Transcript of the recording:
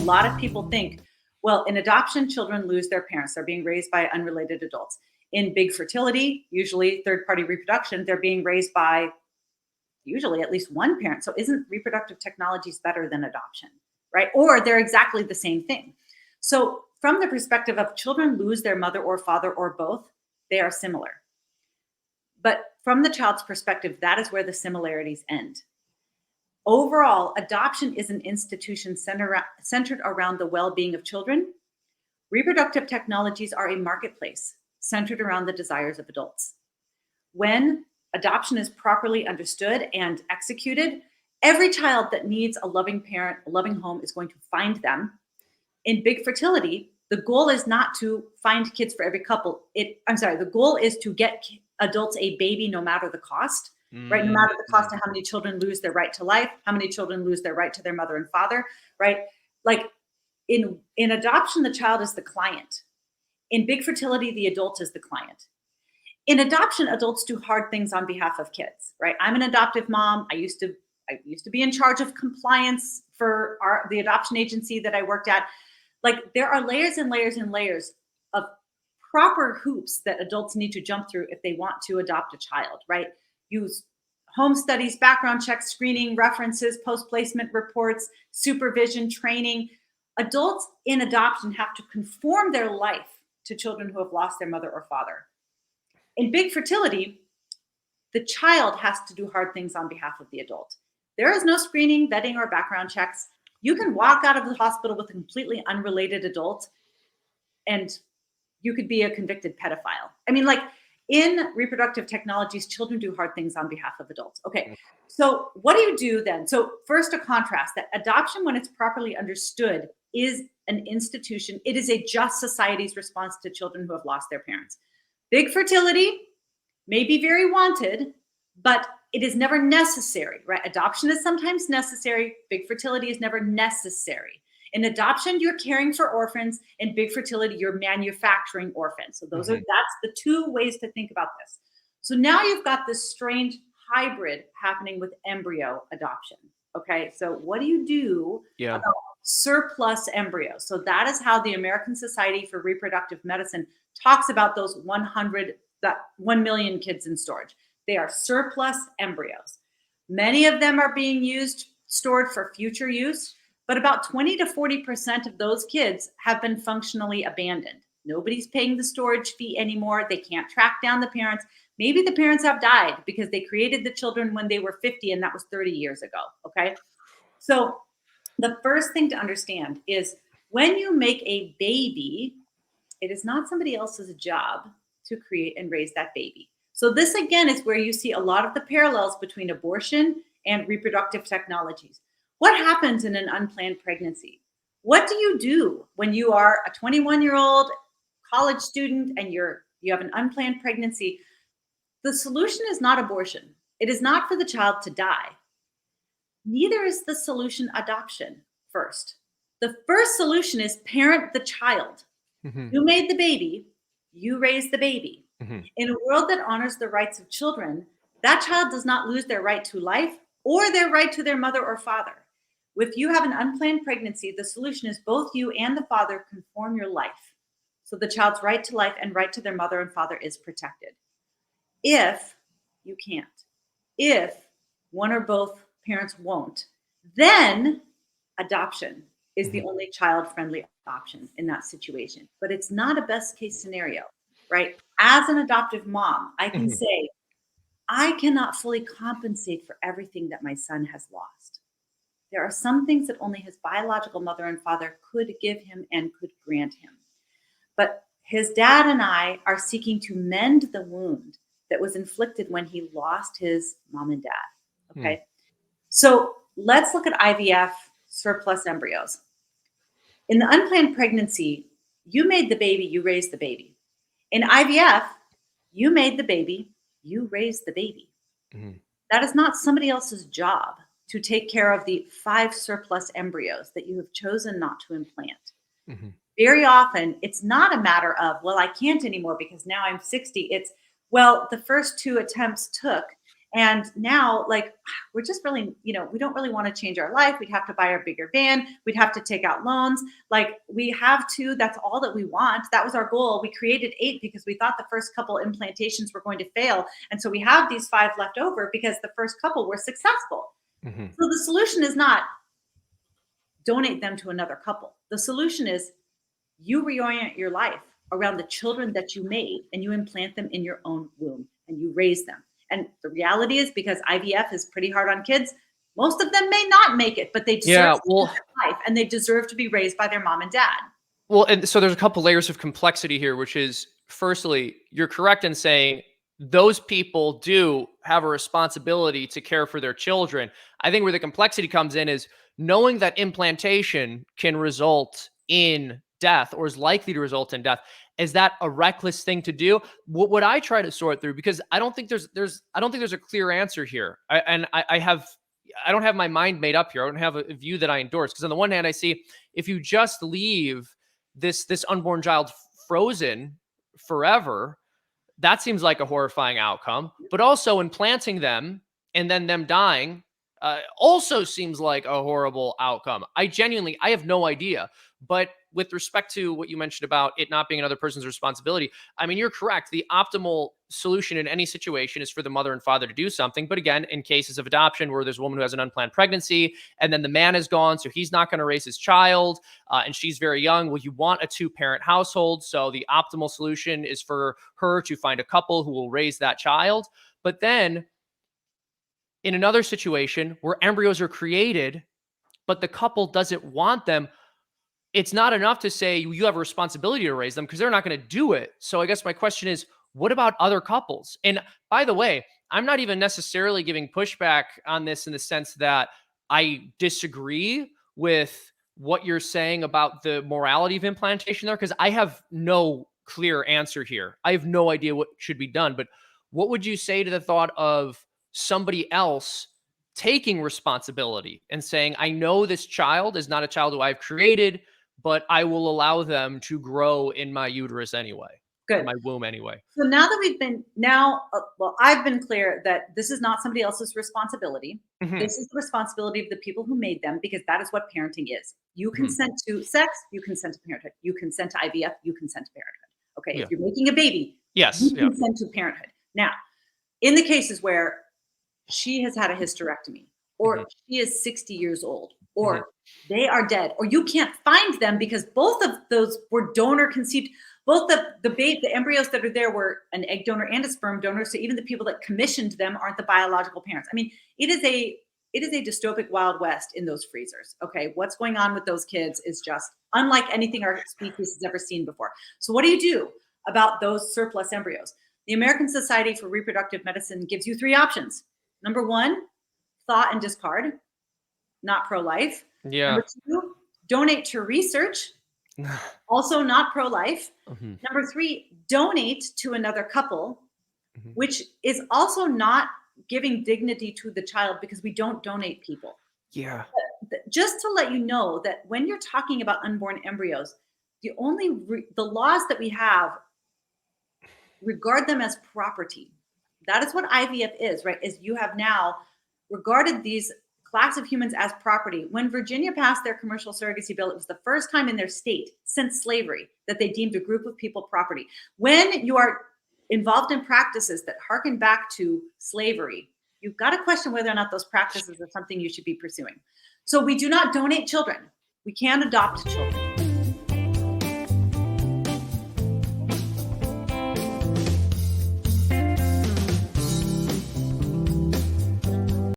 lot of people think, well, in adoption, children lose their parents. They're being raised by unrelated adults. In big fertility, usually third-party reproduction, they're being raised by usually at least one parent. So isn't reproductive technologies better than adoption, right? Or they're exactly the same thing. So from the perspective of children lose their mother or father or both, they are similar. But from the child's perspective, that is where the similarities end. Overall, adoption is an institution centered around the well-being of children. Reproductive technologies are a marketplace centered around the desires of adults. When adoption is properly understood and executed, every child that needs a loving parent, a loving home is going to find them. In big fertility, the goal is not to find kids for every couple. The goal is to get adults a baby no matter the cost, right? No matter the cost of how many children lose their right to life, how many children lose their right to their mother and father, right? Like in adoption, the child is the client. In big fertility, the adult is the client. In adoption, adults do hard things on behalf of kids, right? I'm an adoptive mom. I used to be in charge of compliance for the adoption agency that I worked at. Like there are layers and layers and layers of proper hoops that adults need to jump through if they want to adopt a child, right? Use home studies, background checks, screening, references, post-placement reports, supervision, training. Adults in adoption have to conform their life to children who have lost their mother or father. In big fertility, the child has to do hard things on behalf of the adult. There is no screening, vetting, or background checks. You can walk out of the hospital with a completely unrelated adult and you could be a convicted pedophile. I mean, like in reproductive technologies, children do hard things on behalf of adults. Okay, so what do you do then? So first, a contrast that adoption, when it's properly understood, is an institution. It is a just society's response to children who have lost their parents. Big fertility may be very wanted, but it is never necessary, right? Adoption is sometimes necessary. Big fertility is never necessary. In adoption, you're caring for orphans. In big fertility, you're manufacturing orphans. So that's the two ways to think about this. So now you've got this strange hybrid happening with embryo adoption. Okay, so what do you do about surplus embryos? So that is how the American Society for Reproductive Medicine talks about those 1 million kids in storage. They are surplus embryos. Many of them are being stored for future use, but about 20 to 40% of those kids have been functionally abandoned. Nobody's paying the storage fee anymore. They can't track down the parents. Maybe the parents have died because they created the children when they were 50 and that was 30 years ago, okay? So the first thing to understand is when you make a baby, it is not somebody else's job to create and raise that baby. So this, again, is where you see a lot of the parallels between abortion and reproductive technologies. What happens in an unplanned pregnancy? What do you do when you are a 21-year-old college student and you have an unplanned pregnancy? The solution is not abortion. It is not for the child to die. Neither is the solution adoption first. The first solution is parent the child. You made the baby, you raised the baby. In a world that honors the rights of children, that child does not lose their right to life or their right to their mother or father. If you have an unplanned pregnancy, the solution is both you and the father conform your life. So the child's right to life and right to their mother and father is protected. If you can't, if one or both parents won't, then adoption is the only child-friendly option in that situation. But it's not a best case scenario, right? As an adoptive mom, I can say, I cannot fully compensate for everything that my son has lost. There are some things that only his biological mother and father could give him and could grant him. But his dad and I are seeking to mend the wound that was inflicted when he lost his mom and dad, okay? So let's look at IVF surplus embryos. In the unplanned pregnancy, you made the baby, you raised the baby. In IVF, you made the baby, you raised the baby. That is not somebody else's job to take care of the 5 surplus embryos that you have chosen not to implant. Very often, it's not a matter of, well, I can't anymore because now I'm 60. It's, well, the first 2 attempts took, And now, like, we're just really, we don't really want to change our life. We'd have to buy a bigger van. We'd have to take out loans. Like, we have to, that's all that we want. That was our goal. We created 8 because we thought the first couple implantations were going to fail. And so we have these 5 left over because the first couple were successful. Mm-hmm. So the solution is not donate them to another couple. The solution is you reorient your life around the children that you made, and you implant them in your own womb and you raise them. And the reality is, because IVF is pretty hard on kids, most of them may not make it, but they deserve to live their life, and they deserve to be raised by their mom and dad. Well, and so there's a couple layers of complexity here, which is, firstly, you're correct in saying those people do have a responsibility to care for their children. I think where the complexity comes in is knowing that implantation can result in death, or is likely to result in death. Is that a reckless thing to do? What I try to sort through, because I don't think there's a clear answer here. I don't have my mind made up here. I don't have a view that I endorse. Because on the one hand, I see, if you just leave this unborn child frozen forever, that seems like a horrifying outcome. But also implanting them and then them dying also seems like a horrible outcome. I have no idea. But with respect to what you mentioned about it not being another person's responsibility, I mean, you're correct. The optimal solution in any situation is for the mother and father to do something. But again, in cases of adoption where there's a woman who has an unplanned pregnancy and then the man is gone, so he's not going to raise his child, and she's very young, well, you want a 2-parent household. So the optimal solution is for her to find a couple who will raise that child. But then in another situation where embryos are created, but the couple doesn't want them, it's not enough to say you have a responsibility to raise them, because they're not going to do it. So I guess my question is, what about other couples? And by the way, I'm not even necessarily giving pushback on this in the sense that I disagree with what you're saying about the morality of implantation there, because I have no clear answer here. I have no idea what should be done. But what would you say to the thought of somebody else taking responsibility and saying, I know this child is not a child who I've created, but I will allow them to grow in my uterus anyway, Good. in my womb anyway. So now that I've been clear that this is not somebody else's responsibility. Mm-hmm. This is the responsibility of the people who made them, because that is what parenting is. You consent to sex, you consent to parenthood. You consent to IVF, you consent to parenthood. Okay, Yeah. If you're making a baby, yes, you consent to parenthood. Now, in the cases where she has had a hysterectomy, or she is 60 years old, or they are dead, or you can't find them because both of those were donor conceived. Both the embryos that are there were an egg donor and a sperm donor. So even the people that commissioned them aren't the biological parents. I mean, it is a dystopic Wild West in those freezers. Okay, what's going on with those kids is just unlike anything our species has ever seen before. So what do you do about those surplus embryos? The American Society for Reproductive Medicine gives you 3 options. Number 1, thaw and discard, not pro-life. Yeah. Number 2, donate to research, also not pro-life. Number 3, donate to another couple, which is also not giving dignity to the child, because we don't donate people. Yeah. But just to let you know that when you're talking about unborn embryos, the laws that we have regard them as property. That is what IVF is, right? Is you have now regarded these class of humans as property. When Virginia passed their commercial surrogacy bill, it was the first time in their state since slavery that they deemed a group of people property. When you are involved in practices that harken back to slavery, you've got to question whether or not those practices are something you should be pursuing. So we do not donate children. We can adopt children.